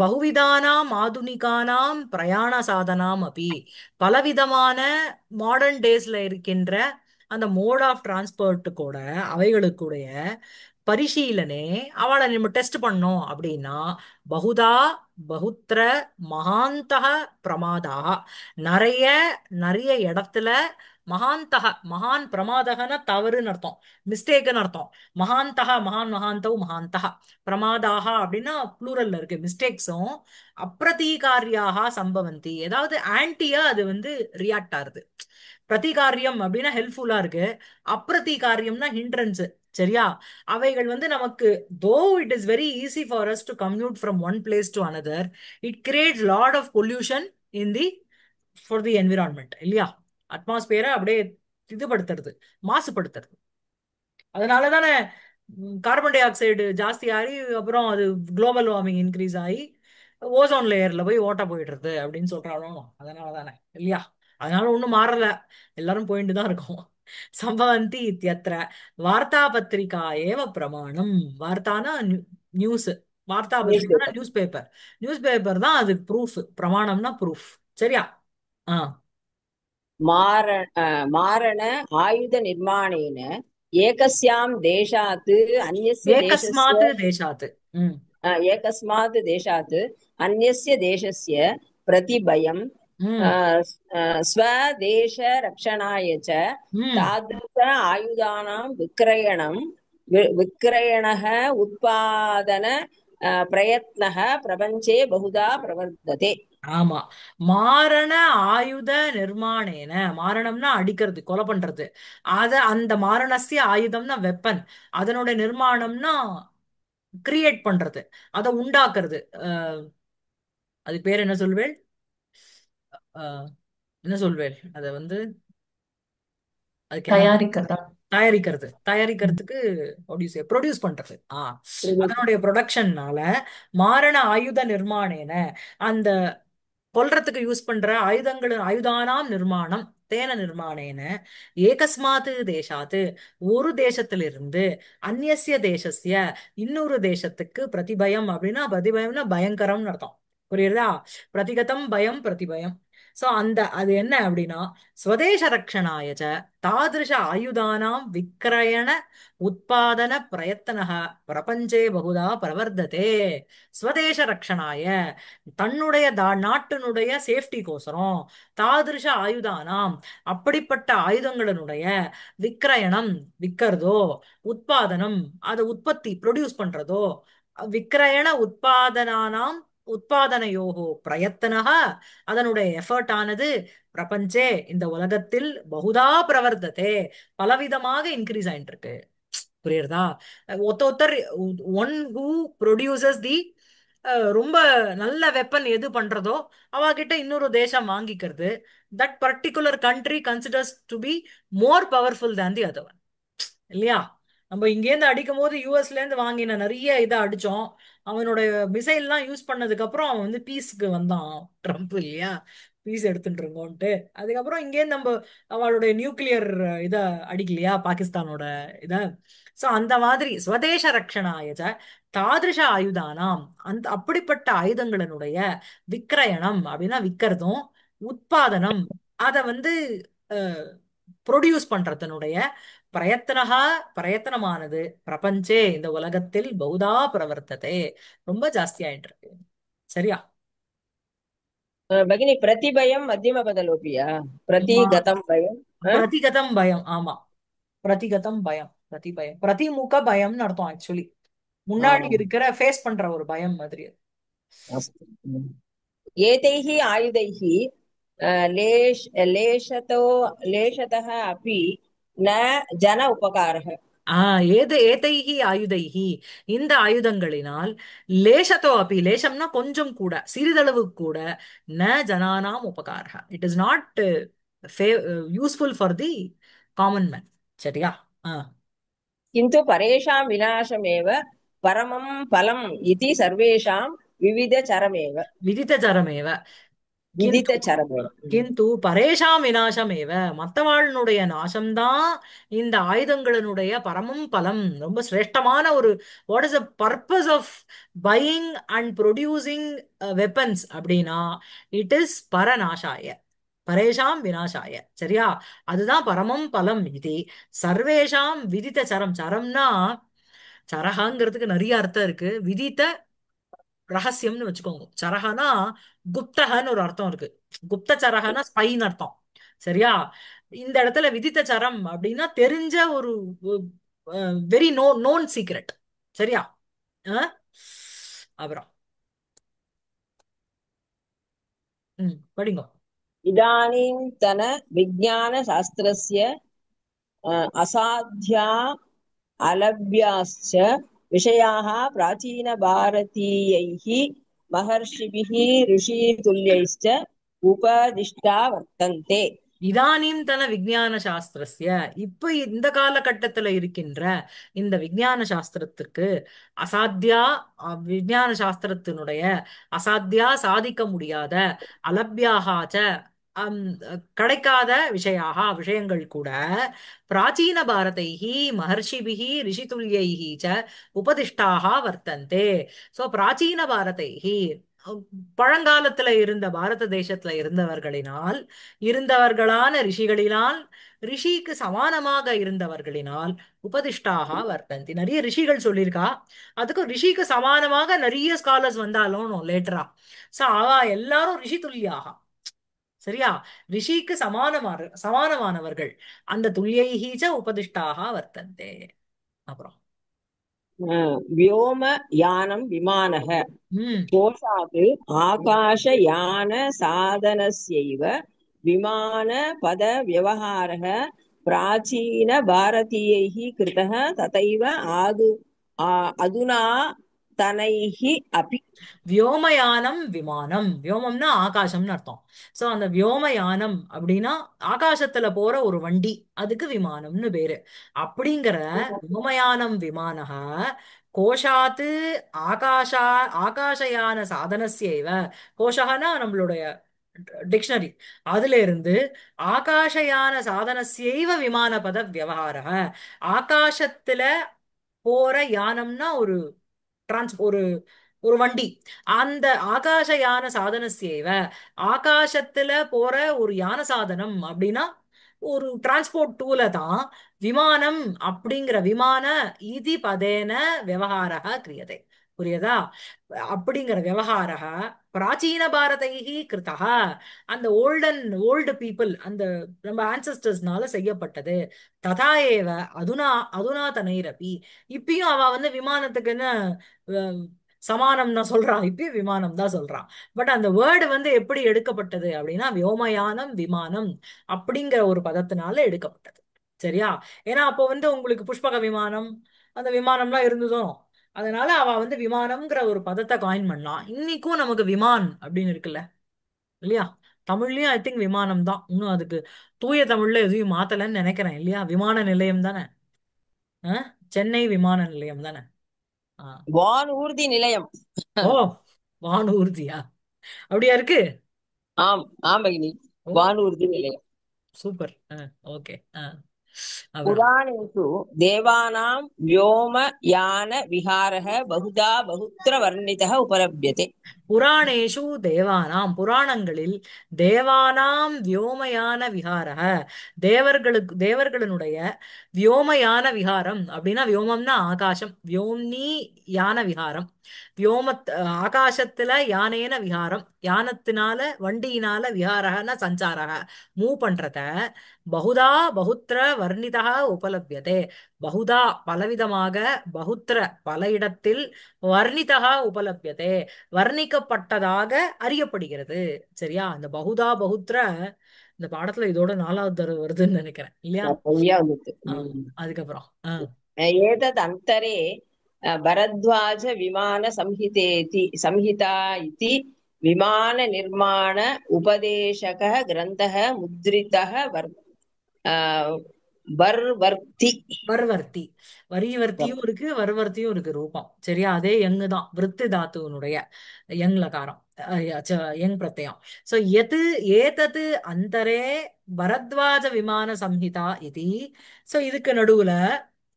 பகுவிதானாம் ஆதுனிகானாம் பிரயாண சாதனாம் அப்படி பலவிதமான மாடர்ன் டேஸ்ல இருக்கின்ற அந்த மோட் ஆஃப் டிரான்ஸ்போர்ட் கூட அவைகளுக்குடைய பரிசீலனை அவளை நம்ம டெஸ்ட் பண்ணோம் அப்படின்னா பகுதா பகுத்ர மகாந்தக பிரமாதா, நிறைய நிறைய இடத்துல மகாந்தக மகான் பிரமாதகன தவறுன்னு அர்த்தம், மிஸ்டேக்குன்னு அர்த்தம். மகாந்தக மகான் மகாந்தவ் மகாந்தக பிரமாதாக அப்படின்னா ப்ளூரல்ல இருக்கு மிஸ்டேக்ஸும். அப்பிரதீகாரியாக சம்பவந்தி, ஏதாவது ஆன்டியா அது வந்து ரியாக்ட் ஆகுது. பிரதிகாரியம் அப்படின்னா ஹெல்ப்ஃபுல்லா இருக்கு, அப்பிரதிகாரியம்னா ஹிண்ட்ரன்ஸ். சரியா? அவைகள் வந்து நமக்கு though it is very easy for us to commute from one place to another, it creates lot of pollution in the for the environment இல்லையா? அட்மாஸ்பியரை அப்படியே இதுபடுத்துறது, மாசுபடுத்துறது. அதனால தானே கார்பன் டை ஆக்சைடு ஜாஸ்தி ஆகி அப்புறம் அது குளோபல் வார்மிங் இன்க்ரீஸ் ஆகி ஓசோன் லேயர்ல போய் ஓட்ட போயிடுறது அப்படின்னு சொல்றாலும் அதனால தானே இல்லையா? அதனால ஒண்ணும் மாறல, எல்லாரும் போயிட்டு தான் இருக்கோம். சம்பவந்தி இத்தியத்திர வார்த்தா பத்திரிகா ஏவ பிரமாணம். வார்த்தானா நியூஸ், வார்த்தா பத்திரிகானா Newspaper. Newspaper. Newspaper தான் அதுக்கு ப்ரூஃப், பிரமாணம்னா ப்ரூஃப். சரியா? ஆ. मार मारण आयुधनिर्माणेन एकस्यां देशात् अन्यस्य ஏகஸ்மாத் देशस्य தேசாத். ம். एकस्मात् देशात् अन्यस्य देशस्य प्रतिभयं ம். स्वदेशरक्षणाय च ம். तादृश आयुधानां विक्रयणः उत्पादन प्रयत्नः प्रपञ्चे बहुधा प्रवर्तते. ஆமா. மாரண ஆயுத நிர்மாணேன, மாரணம்னா அடிக்கிறது கொலை பண்றது, அத அந்த மாரணஸ்ய ஆயுதம்னா வெப்பன், அதனோட நிர்மாணம்னா கிரியேட் பண்றது, அதை உண்டாக்குறது. அது பேர் என்ன சொல்வேள்? அஹ், என்ன சொல்வேள் அத வந்து, அதுக்கு என்ன தயாரிக்கிறதா? தயாரிக்கிறது, ம். தயாரிக்கிறதுக்கு ப்ரொடியூஸ் பண்றது. அதனுடைய ப்ரொடக்ஷன்னால மாரண ஆயுத நிர்மாணேன, அந்த கொல்றதுக்கு யூஸ் பண்ற ஆயுதானாம் நிர்மாணம் தேன நிர்மாணேன ஏகஸ்மாத் தேசாத்து ஒரு தேசத்திலிருந்து அந்நியஸ்ய தேசஸ்ய இன்னொரு தேசத்துக்கு பிரதிபயம் அப்படின்னா பிரதிபயம்னா பயங்கரம்னு அர்த்தம். புரியுறதா? பிரதிகதம் பயம் பிரதிபயம். சோ அந்த அது என்ன அப்படின்னா ஸ்வதேச ரக்ஷணாய ச தாதிருஷ ஆயுதானாம் விக்கிரயண உத்பாதன பிரயத்தனः பிரபஞ்சே பகுதா பிரவர்த்ததே. ஸ்வதேச ரக்ஷணாய தன்னுடைய நாட்டினுடைய சேஃப்டிக்கோசரம் தாதிருஷ ஆயுதானாம் அப்படிப்பட்ட ஆயுதங்களினுடைய விக்கிரயணம் விற்கிறதோ, உத்பாதனம் அதை உற்பத்தி ப்ரொடியூஸ் பண்றதோ, விக்கிரயண உத்பாதனானாம் உத்பாதனையோகோ பிரயத்தனக அதனுடைய எஃபர்ட் ஆனது பிரபஞ்சே இந்த உலகத்தில் பகுதா பிரவர்த்ததே பலவிதமாக இன்க்ரீஸ் ஆயிட்டு இருக்கு. புரியுறதா? ஒருத்தர் ஒன் ஹூ ப்ரொடியூசஸ் தி ரொம்ப நல்ல வெப்பன் எது பண்றதோ அவகிட்ட இன்னொரு தேசம் வாங்கிக்கிறது, that particular country considers to be more powerful than the other. இல்லையா? நம்ம இங்கேருந்து அடிக்கும் போது யூஎஸ்ல இருந்து வாங்கின நிறைய இதை அடிச்சோம். அவனோட மிசைல்லாம் யூஸ் பண்ணதுக்கு அப்புறம் அவன் வந்து பீஸ்க்கு வந்தான், ட்ரம்ப் இல்லையா, பீஸ் எடுத்துட்டு இருக்கோன்ட்டு. அதுக்கப்புறம் இங்கேருந்து நம்ம அவளுடைய நியூக்ளியர் இதை அடிக்கலையா, பாகிஸ்தானோட இதை. சோ அந்த மாதிரி ஸ்வதேச ரக்ஷணாயச்ச தாதிருஷ ஆயுதானாம், அந்த அப்படிப்பட்ட ஆயுதங்களினுடைய விக்கிரயணம் அப்படின்னா விக்கிறதும், உத்பாதனம் அத வந்து ப்ரொடியூஸ் பண்றதனுடைய பிரயத்தனஹா பிரயத்தனமானது பிரபஞ்சே இந்த உலகத்தில் பௌதா பிரவர்த்ததே, ரொம்ப ஜாஸ்தி ஆயிட்டு இருக்கு. சரியா? भगिनी प्रतिभयं मध्यमपदलोपिया ஆமா. प्रतिगतं भयं பிரதிகதம் பயம். ஆமா, பிரதிகதம் பயம், பிரதிபயம், பிரதிமுக பயம்னு அர்த்தம் ஆக்சுவலி. முன்னாடி இருக்கிற ஃபேஸ் பண்ற ஒரு பயம் மாதிரி அது. अस्तु एतैः आयुधैः लेशतो लेशतः अपि न जन उपकारः ஏதைஹி ஆயுதைஹி, இந்த ஆயுதங்களினால் லேசத்தோ அப்பி, லேசம்னா கொஞ்சம் கூட, சிறிதளவு கூட, ந ஜனானாம் உபகாரः, it is not useful for the common man. சரியா? ஆ. किन्तु परेषां विनाशमेव परमं फलम् इति सर्वेषां विविधचरमेव விதித்தரமேவ. கிந்து विदितचरमेव கிந்து பரேஷாம் விநாசமேவ, மத்தவாளுடைய நாசம்தான் இந்த ஆயுதங்களினுடைய பரமம் பலம், ரொம்ப சிரேஷ்டமான ஒரு. What is the purpose of buying and producing weapons அப்படின்னா, இட் இஸ் பரநாசாய, பரேஷாம் விநாசாய. சரியா? அதுதான் பரமம் பலம். இது சர்வேஷாம் விதித்த சரம். சரம்னா சரகாங்கிறதுக்கு நிறைய அர்த்தம் இருக்கு. விதித்த ரகசியம்னு வச்சுக்கோங்க. சரகனா குப்தகன்னு ஒரு அர்த்தம் இருக்கு. குப்த சரகனா ஸ்பைன்னு அர்த்தம். சரியா? இந்த இடத்துல விதித்த சரம் அப்படின்னா தெரிஞ்ச ஒரு வெரி நோன் சீக்ரெட். சரியா? அஹ்? அப்புறம் படிங்க. इदानीन्तन विज्ञानशास्त्रस्य असाध्या अलभ्याश्च विषयाः प्राचीनभारतीयैः महर्षिभिः ऋषितुल्यैश्च उपदिष्टा वर्तन्ते இதானீம் தன விஞ்ஞான சாஸ்திரஸ்ய, இப்ப இந்த காலகட்டத்துல இருக்கின்ற இந்த விஞ்ஞான சாஸ்திரத்துக்கு அசாத்தியா, விஞ்ஞான சாஸ்திரத்தினுடைய அசாத்தியா சாதிக்க முடியாத, அலப்யாகாச்ச கிடைக்காத விஷயாக விஷயங்கள் கூட, பிராச்சீன பாரதைஹி மகர்ஷிபிஹி ரிஷிதுல்யைஹி ச உபதிஷ்டாக வர்த்தந்தே. சோ பிராச்சீன பாரதைஹி, பழங்காலத்துல இருந்த பாரத தேசத்துல இருந்தவர்களான ரிஷிகளினால், ரிஷிக்கு சமானமாக இருந்தவர்களினால் உபதிஷ்டாக வர்த்தந்தி, நிறைய ரிஷிகள் சொல்லியிருக்கா. அதுக்கும் ரிஷிக்கு சமானமாக நிறைய ஸ்காலர்ஸ் வந்தாலும் லேட்டரா. சோ அவ எல்லாரும் ரிஷி துல்லியாக. சரியா? ரிஷிக்கு சமானமானவர்கள். அந்த துல்லியைஹீச்ச உபதிஷ்டாக வர்த்தந்தே. அப்புறம் व्योमयानं विमानः ம் कोशात् आकाशयानसाधनस्यैव विमानपदव्यवहारः प्राचीनभारतीयैः कृतः तथैव अधुनातनैः अपि வியோமயானம் விமானம். வியோமம்னா ஆகாசம்னு அர்த்தம். சோ அந்த வியோமயானம் அப்படின்னா ஆகாசத்துல போற ஒரு வண்டி, அதுக்கு விமானம்னு பேரு. அப்படிங்கிற வியோமயானம் விமானக கோஷாத்து ஆகாஷா ஆகாஷயான சாதனஸ்யைவ, கோஷகனா நம்மளுடைய டிக்ஷனரி, அதுல இருந்து ஆகாஷயான சாதனஸ்யைவ விமானபத வியவஹாரக, ஆகாசத்துல போற யானம்னா ஒரு ஒரு ஒரு வண்டி. அந்த ஆகாச யான சாதனசேவ, ஆகாசத்துல போற ஒரு யான சாதனம் அப்படின்னா ஒரு டிரான்ஸ்போர்ட் டூல தான் விமானம் அப்படிங்கிற விமான இதி பதேன விவகாரக கிரியதே. புரியுதா? அப்படிங்கிற விவகாரக பிராச்சீன பாரதைஹி கிருதா, அந்த ஓல்டு பீப்புள், அந்த நம்ம ஆன்சஸ்டர்ஸ்னால செய்யப்பட்டது. ததா ஏவ அதுனா அதுனாதனைரபி, இப்பயும் அவ வந்து விமானத்துக்குன்னு அஹ், சமானம் தான் சொல்றான், இப்பயும் விமானம் தான் சொல்றான். பட் அந்த வேர்டு வந்து எப்படி எடுக்கப்பட்டது அப்படின்னா வியோமயானம் விமானம் அப்படிங்கிற ஒரு பதத்தினால எடுக்கப்பட்டது. சரியா? ஏன்னா அப்போ வந்து உங்களுக்கு புஷ்பக விமானம் அந்த விமானம்லாம் இருந்ததோ, அதனால அவ வந்து விமானம்ங்கிற ஒரு பதத்தை காயின் பண்ணலாம். இன்னைக்கும் நமக்கு விமான் அப்படின்னு இருக்குல்ல, இல்லையா? தமிழ்லயும் ஐ திங்க் விமானம் தான். இன்னும் அதுக்கு தூய தமிழ்ல எதையும் மாத்தலன்னு நினைக்கிறேன், இல்லையா? விமான நிலையம் தானே. சென்னை விமான நிலையம் தானே? ஆ. வானூர்தி நிலையம். ஓ, வானூர்தியா? அப்படியா இருக்கு? ஆம், ஆம் பகினி. ஓ, வானூர்தி நிலையம். சூப்பர். ஓகே. அப்புறம் पुराणेषु देवानां व्योमयानविहारः बहुधा बहुत्र वर्णितः उपलभ्यते। புராணேஷு தேவானாம், புராணங்களில் தேவானாம் வியோமயான விஹாரः, தேவர்களுடைய வியோமயான விஹாரம். அப்படின்னா வியோமம்னா ஆகாசம், வியோம்னி யான விஹாரம். ஆகாசத்துல யானேன விஹாரம், யானத்தினால வண்டியினால விஹாரகன சஞ்சாரக, மூவ் பண்றத பகுதா பகுத்ர வர்ணிதா உபலபியதே. பகுதா பலவிதமாக, பகுத்ர பல இடத்தில், வர்ணிதா உபலபியதே வர்ணிக்கப்பட்டதாக அறியப்படுகிறது. சரியா? அந்த பகுதா பகுத்ர இந்த பாடத்துல இதோட 4வது தடவை வருதுன்னு நினைக்கிறேன் இல்லையா? संज्ञावृत्त। அதுக்கப்புறம் एतदन्तरे भरद्वाजविमानसंहितेति संहिता इति विमाननिर्माण उपदेशकः ग्रन्थः मुद्रितः अ, वर्वर्ति। வர்வர்த்தி, வரிவர்த்தியும் இருக்கு, வர்வர்த்தியும் இருக்கு ரூபம். சரியா? அதே யங்கு தான், விருத்தி தாத்துவனுடைய யங் லகாரம், யங் பிரத்யம். சோ எது ஏதது அந்தரே பரத்வாஜ விமான சம்ஹிதா இது. சோ இதுக்கு நடுவுல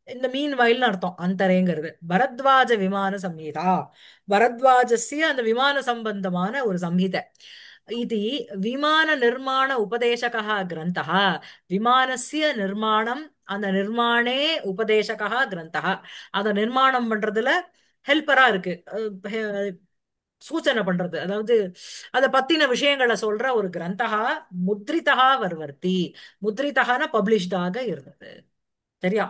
இந்த மீன் வயல்னு அர்த்தம். அந்தரேங்கிறது பரத்வாஜ விமான சம்ஹிதா, பரத்வாஜஸ்ய அந்த விமான சம்பந்தமான ஒரு சம்ஹிதை. இது விமான நிர்மாண உபதேசகः கிரந்தः, விமானஸ்ய நிர்மாணம், அந்த நிர்மாணே உபதேசகः கிரந்தः, அத நிர்மாணம் பண்றதுல ஹெல்ப்பரா இருக்கு. சூச்சனை பண்றது, அதாவது அத பத்தின விஷயங்களை சொல்ற ஒரு கிரந்தகா முத்ரிதா வர்வர்த்தி. முத்ரிதகான பப்ளிஷ்டாக இருந்தது. சரியா?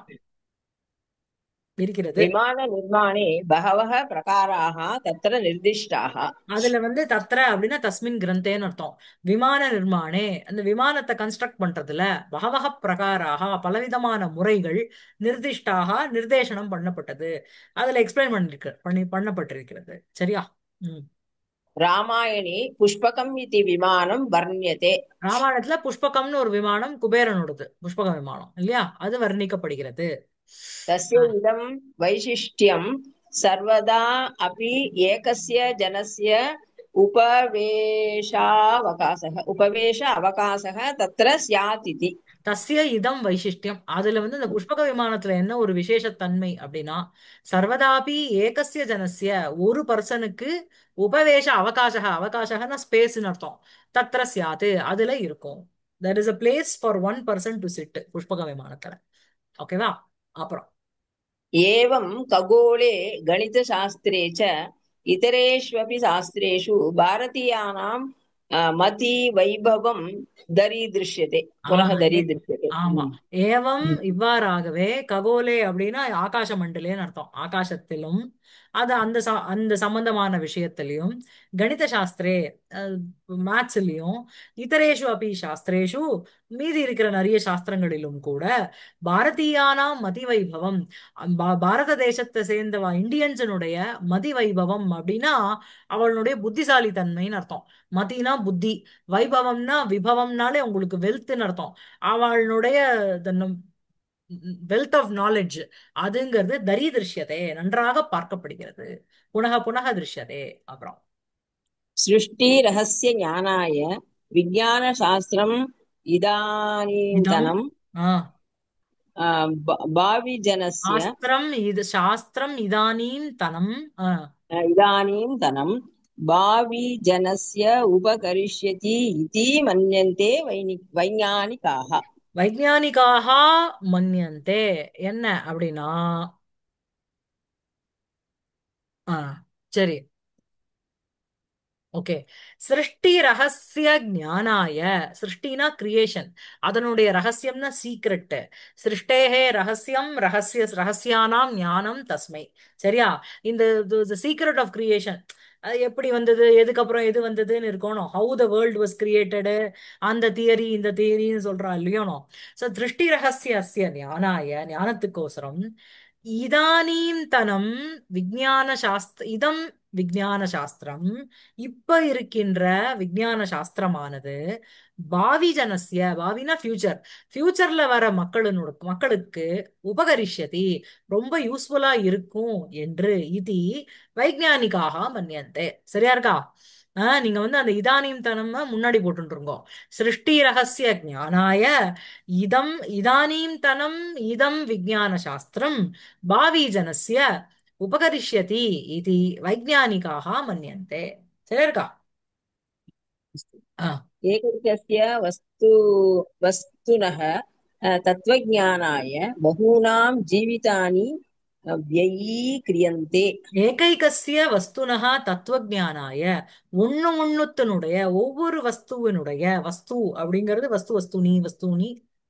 இருக்கிறது. विमाननिर्माणे बहवः प्रकाराः तत्र निर्दिष्टाः। அதுல தத்ர அப்படின்னா தஸ்மின் கிரந்தேன்னு அர்த்தம். விமான நிர்மாணே, அந்த விமானத்தை கன்ஸ்ட்ரக்ட் பண்றதுல பகவக பிரகாராக பலவிதமான முறைகள், நிர்திஷ்டாக நிர்தேசனம் பண்ணப்பட்டது, அதுல எக்ஸ்பிளைன் பண்ணப்பட்டிருக்கிறது. சரியா? ம். रामायणे पुष्पकम् इति विमानं वर्ण्यते। ராமாயணத்துல புஷ்பகம்னு ஒரு விமானம், குபேரனோடது புஷ்பக விமானம் இல்லையா? அது வர்ணிக்கப்படுகிறது. तस्य इदं वैशिष्ट्यं सर्वदा अपि एकस्य जनस्य उपवेश अवकाशः तत्र स्यात् इति। தஸ்ய இதம் வைசிஷ்டியம், அதுல இந்த புஷ்பக விமானத்துல என்ன ஒரு விசேஷத்தன்மை அப்படின்னா, சர்வதாபி ஏகஸ்ய ஜனஸ்ய, ஒரு பர்சனுக்கு உபவேஷ அவகாசக, அவகாசகனா ஸ்பேஸ்னு அர்த்தம், தத்ர சியாது அதுல இருக்கும். there is a place for one person to sit Pushpaka விமானத்துல. ஓகேவா? அப்புறம் एवं खगोले गणितशास्त्रे च इतरेष्वपि शास्त्रेषु भारतीयानां मतिवैभवं दरीदृश्यते, पुनः ஆஹ் दरीदृश्यते। ஆமா. ஏவம் இவ்வாறாகவே, ககோலே அப்படின்னா ஆகாச மண்டலேன்னு அர்த்தம், ஆகாசத்திலும் அது அந்த சம்பந்தமான விஷயத்திலையும், கணித சாஸ்திரே மேத்ஸ்லயும், இதரேஷு அபி சாஸ்திரேஷு மீதி இருக்கிற நிறைய சாஸ்திரங்களிலும் கூட, பாரதியானாம் மதி வைபவம், பாரத தேசத்தை சேர்ந்தவா இந்தியன்ஸனுடைய மதி வைபவம் அப்படின்னா அவளுடைய புத்திசாலி தன்மைன்னு அர்த்தம். மதினா புத்தி, வைபவம்னா விபவம்னாலே உங்களுக்கு வெல்த்னு அர்த்தம். அவளுடைய வெல்த் ஆஃப் நாலேஜ் அதுங்கிறது தரிதிருஷ்யதே நன்றாக பார்க்கப்படுகிறது. புனக புனக திருஷ்யதே. அப்புறம் सृष्टिरहस्यज्ञानाय विज्ञानशास्त्रम् இதம் इदानीन्तनं ஆ भाविजनस्य சாஸ்திரம் இதானீம் தனம் इदानीन्तनं भाविजनस्य उपकरिष्यति इति मन्यन्ते वैज्ञानिकाः। வைஜானிகாக மன்யந்தே. என்ன அப்படின்னா, ஆ சரி, ஓகே. சிருஷ்டி ரகசிய ஞானாய, சிருஷ்டினா கிரியேஷன், அதனுடைய ரகசியம்னா சீக்ரெட். சிருஷ்டேகே ரகசியம், ரகசியானாம் ஞானம் தஸ்மை. சரியா? இந்த சீக்ரெட் ஆஃப் கிரியேஷன் அது எப்படி வந்தது, எதுக்கப்புறம் எது வந்ததுன்னு இருக்கணும். ஹவு த வேர்ல்ட் வாஸ் கிரியேட்டடு, அந்த தியரி இந்த தியரின்னு சொல்றா இல்லையோனோ. சோ திருஷ்டி ரகசிய ஞானாய, ஞானத்துக்கோசரம், இதானீம் தனம் விஜான சாஸ்திர இதம் விஜான சாஸ்திரம், இப்ப இருக்கின்ற விஞ்ஞான சாஸ்திரமானது, பாவி ஜனஸ்ய, பாவினா ஃபியூச்சர், ஃபியூச்சர்ல வர மக்களுக்கு உபகரிஷ்யதி, ரொம்ப யூஸ்ஃபுல்லா இருக்கும் என்று இது வைஜ்ஞானிகாக மன்னியந்தே. சரியா இருக்கா? நீங்க வந்து அந்த இதானியம் தனமா முன்னாடி போட்டுருங்கோ. சிருஷ்டி ரகசிய ஞானாய இதம் இதானீம் தனம் இதம் விஜ்ஞான சாஸ்திரம் பாவி ஜனஸ்ய உபகரிஷ்யதி இது வைஜ்ஞானிகாக மன்னியந்தே. சரியா இருக்கா? ஆ, एकैकस्य वस्तुनः तत्त्वज्ञानाय बहूनां जीवितानि व्ययीक्रियन्ते। ஏகைகஸ்ய வஸ்துனஹா தத்துவஜானாய, ஒண்ணுத்தினுடைய ஒவ்வொரு வஸ்துவினுடைய வஸ்து அப்படிங்கிறது வஸ்துனி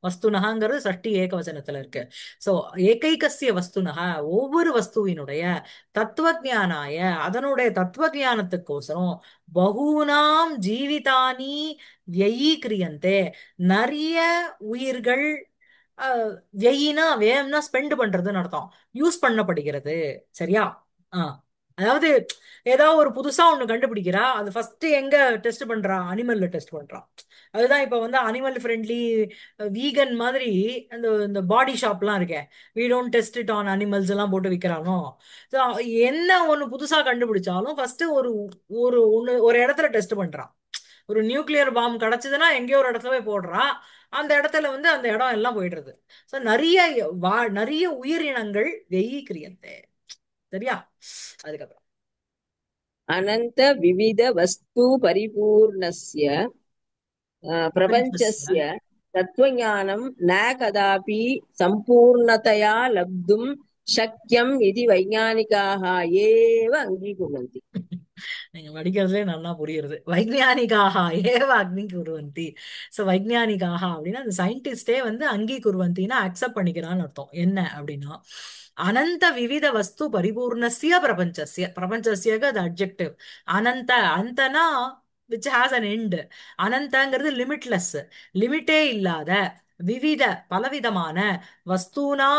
வஸ்துனகாங்கிறது சஷ்டி ஏகவசனத்துல இருக்கு. சோ ஏகைகஸ்ய வஸ்துனஹா ஒவ்வொரு வஸ்துவினுடைய தத்துவஜானாய அதனுடைய தத்துவஜானத்துக்கோசரம் பகூனாம் ஜீவிதானி வியயீக்கிரியந்தே, நிறைய உயிர்கள் வியயினா வேம்னா ஸ்பெண்ட் பண்றதுன்னு அர்த்தம், யூஸ் பண்ணப்படுகிறது. சரியா? ஆ, அதாவது ஏதாவது ஒரு புதுசா ஒண்ணு கண்டுபிடிக்கிறா, அது ஃபர்ஸ்ட் எங்க டெஸ்ட் பண்றா? அனிமல்ல டெஸ்ட் பண்றான். அதுதான் இப்ப வந்து அனிமல் ஃப்ரெண்ட்லி வீகன் மாதிரி அந்த இந்த பாடி ஷாப்லாம் இருக்கே, we don't test it on animals எல்லாம் போட்டு விற்கிறானோ. So, என்ன ஒண்ணு புதுசா கண்டுபிடிச்சாலும் ஃபர்ஸ்ட் ஒரு ஒரு ஒண்ணு ஒரு இடத்துல டெஸ்ட் பண்றான். ஒரு நியூக்ளியர் பாம் கிடைச்சதுன்னா எங்கேயோ ஒரு இடத்துல போய் போடுறா, அந்த இடத்துல வந்து அந்த இடம் எல்லாம் போயிடுறது. சோ நிறைய உயிரினங்கள் வெயீக்கிரியந்தே. சரியா? அதுக்கப்புறம் अनन्त विविध वस्तु परिपूर्णस्य பிரபஞ்சஸ்ய प्रपञ्चस्य तत्त्वज्ञानं न कदापि सम्पूर्णतया लब्धुं शक्यम् इति वैज्ञानिकाः एव अङ्गीकुर्वन्ति। நீங்க படிக்கிறதுலே நல்லா புரியுறது. வைஜ்ஞானிகாக ஏவ அக்னி குருவந்தி. சோ வைஜ்ஞானிகாக அப்படின்னா அந்த சயின்டிஸ்டே வந்து அங்கீ குருவந்தின்னா அக்செப்ட் பண்ணிக்கிறான்னு அர்த்தம். என்ன அப்படின்னா அனந்த விவித வஸ்து பரிபூர்ணஸ்ய பிரபஞ்சஸ்ய, பிரபஞ்சஸ்யக்கு அது அட்ஜெக்டிவ். அனந்த, அந்தனா விச் ஹாஸ் அன் எண்ட். அனந்தங்கிறது லிமிட்லெஸ், லிமிட்டே இல்லாத, விவித பலவிதமான, வஸ்தூனா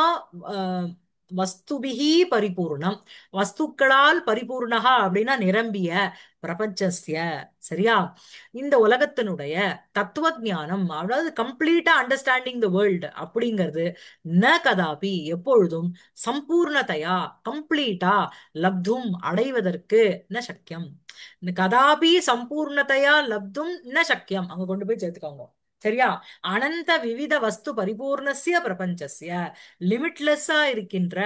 அஹ், வஸ்துபிஹி பரிபூர்ணம், வஸ்துக்களால் பரிபூர்ணகா அப்படின்னா நிரம்பிய, பிரபஞ்சஸ்ய. சரியா? இந்த உலகத்தினுடைய தத்துவ ஞானம், அதாவது கம்ப்ளீட்டா அண்டர்ஸ்டாண்டிங் த வேர்ல்டு அப்படிங்கிறது ந கதாபி எப்பொழுதும் சம்பூர்ணதையா கம்ப்ளீட்டா லப்தும் அடைவதற்கு ந சக்கியம். இந்த கதாபி சம்பூர்ணதையா லப்தும் ந சக்கியம் அங்க கொண்டு போய் சேர்த்துக்கோங்க. சரியா? அனந்த விவித வஸ்து பரிபூர்ணஸ்ய பிரபஞ்சஸ்ய, லிமிட்லெஸ்ஸா இருக்கின்ற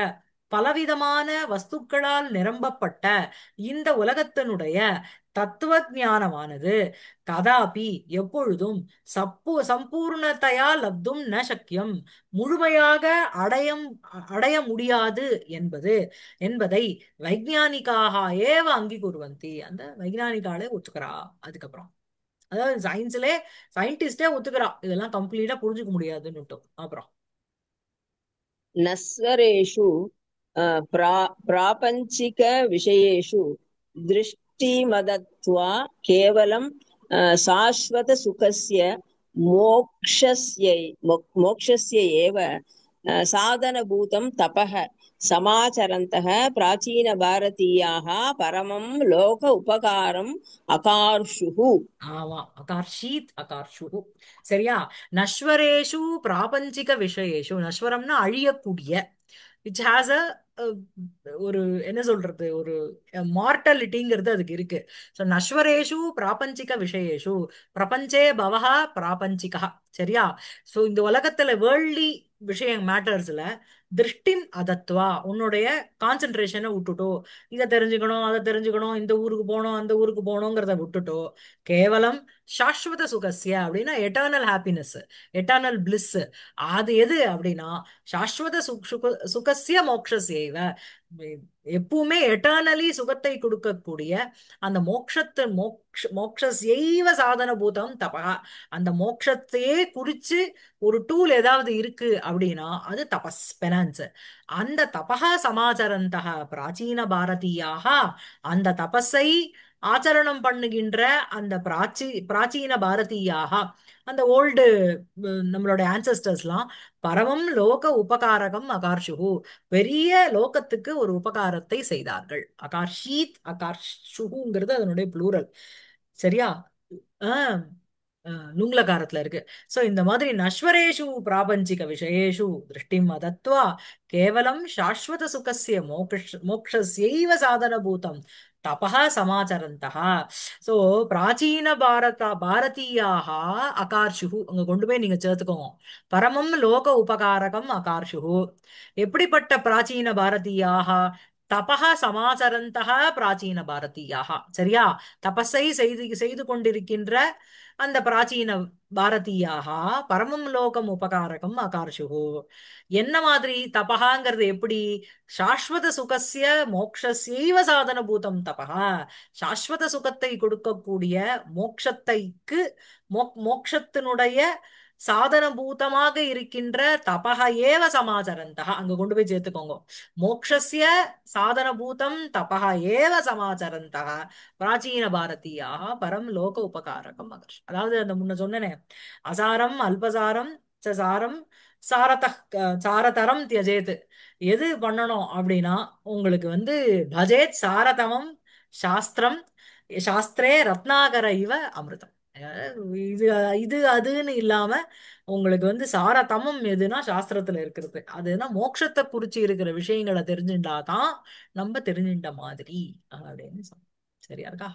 பலவிதமான வஸ்துக்களால் நிரம்பப்பட்ட இந்த உலகத்தினுடைய தத்துவ ஞானமானது கதாபி எப்பொழுதும் சம்பூர்ணத்தையா லப்தும் ந சக்கியம் முழுமையாக அடைய முடியாது என்பதை வைஜ்ஞானிக்காக ஏவ அங்கீகுர்வந்தி, அந்த வைஜ்ஞானிகாலே ஒத்துக்கிறா. அதுக்கப்புறம் அதாவது சயின்ஸ்லே சயின்டிஸ்டே ஒத்துக்கிறா இதெல்லாம் கம்ப்ளீட்டா புரிஞ்சுக்க முடியாதுன்னு. அப்புறம் नस्वरेषु प्रापञ्चिकविषयेषु दृष्टिमदत्वा केवलं शाश्वतसुखस्य मोक्षस्य एव साधनभूतं तपः समाचरन्तः प्राचीनभारतीयाः परमं लोक उपकारम् अकार्षुः। ஆமா, அகார்ஷீத் அகார்ஷு. சரியா? நஸ்வரேஷு பிராபஞ்சிக விஷயேஷு, நஸ்வரம்னா அழியக்கூடிய, விச் ஹாஸ் அ ஒரு என்ன சொல்றது, ஒரு மார்டலிட்டிங்கிறது அதுக்கு இருக்கு. ஸோ நஸ்வரேஷு பிராபஞ்சிக விஷயேஷு, பிரபஞ்சே பவஹா பிராபஞ்சிகா. சரியா? ஸோ இந்த உலகத்துல வேர்ல்ட்லி விஷயம் மேட்டர்ஸ்ல திருஷ்டிம் அதத்வா உன்னுடைய கான்சென்ட்ரேஷனை விட்டுட்டோ, இதை தெரிஞ்சுக்கணும் அதை தெரிஞ்சுக்கணும், இந்த ஊருக்கு போகணும் அந்த ஊருக்கு போகணுங்கிறத விட்டுட்டோ, கேவலம் சாஸ்வத சுகஸ்ய அப்படின்னா எட்டர்னல் ஹாப்பினஸ், எட்டர்னல் பிளிஸ். அது எது அப்படின்னா சாஸ்வத சுகஸ்ய மோக்ஷஸ்யைவ, எப்பவுமே எட்டர்னலி சுகத்தை கொடுக்கக்கூடிய அந்த மோக்ஷஸ்யைவ சாதன பூதம் தபா, அந்த மோக்ஷத்தையே குறிச்சு ஒரு டூல் ஏதாவது இருக்கு அப்படின்னா அது தபஸ், பெனான்ஸ். அந்த தபஹ சமாச்சரந்தக பிராச்சீன பாரதியாக, அந்த தபஸை ஆச்சரணம் பண்ணுகின்ற அந்த பிராச்சீன பாரதியாக, அந்த ஓல்டு நம்மளோட ஆன்சஸ்டர்ஸ்லாம் பரமம் லோக உபகாரகம் அகார்ஷுகு, பெரிய லோகத்துக்கு ஒரு உபகாரத்தை செய்தார்கள். அகார்ஷீத் அகார்ஷுங்கிறது அதனுடைய ப்ளூரல். சரியா? ஆஹ் லுங்லகாரத்துல இருக்கு. சோ இந்த மாதிரி நஸ்வரேஷு பிராபஞ்சிக விஷயேஷு திருஷ்டிம் மதத்வா கேவலம் சாஸ்வத சுகஸ்ய மோக்ஷஸ்யைவ சாதனபூதம் தபஹ சமாச்சரந்தः. சோ பிராச்சீன பாரதீயாக அகார்ஷுஹு அங்க கொண்டு போய் நீங்க சேர்த்துக்கோங்க. பரமம் லோக உபகாரகம் அகார்ஷுஹு. எப்படிப்பட்ட பிராச்சீன பாரதீயாக? தபஹ சமாச்சரந்தः பிராச்சீன பாரதீயாக. சரியா? தபஸை செய்து செய்து கொண்டிருக்கின்ற அந்த பிராச்சீன பாரதீயாக பரமம் லோகம் உபகாரகம் அகார்ஷுகு. என்ன மாதிரி தபகாங்கிறது? எப்படி? சாஸ்வத சுகஸ்ய மோக்ஷஸ்யைவ சாதன பூதம் தபகா. சாஸ்வத சுகத்தை கொடுக்கக்கூடிய மோக்ஷத்தைக்கு மோக்ஷத்தினுடைய சாதன பூதமாக இருக்கின்ற தபக ஏவ சமாச்சரந்தः அங்க கொண்டு போய் சேர்த்துக்கோங்க. மோக்ஷஸ்ய சாதன பூதம் தபக ஏவ சமாச்சரந்தः பிராச்சீன பாரதியாக பரம் லோக உபகாரகம் மகர்ஷ். அதாவது அந்த முன்ன சொன்னனே, அசாரம் அல்பசாரம் சாரம் சாரத சாரதரம் தியஜேத். எது பண்ணணும் அப்படின்னா உங்களுக்கு வந்து பஜேத் சாரதமம் சாஸ்திரம் சாஸ்திரே ரத்னாகர இவ அமிர்தம். இது இது அதுன்னு இல்லாம உங்களுக்கு வந்து சாரதமம் எதுனா சாஸ்திரத்துல இருக்கிறது அதுனா மோட்சத்தை குறிச்சு இருக்கிற விஷயங்களை தெரிஞ்சுட்டாதான் நம்ம தெரிஞ்சுட்ட மாதிரி அப்படின்னு சொன்னோம். சரியா இருக்கா?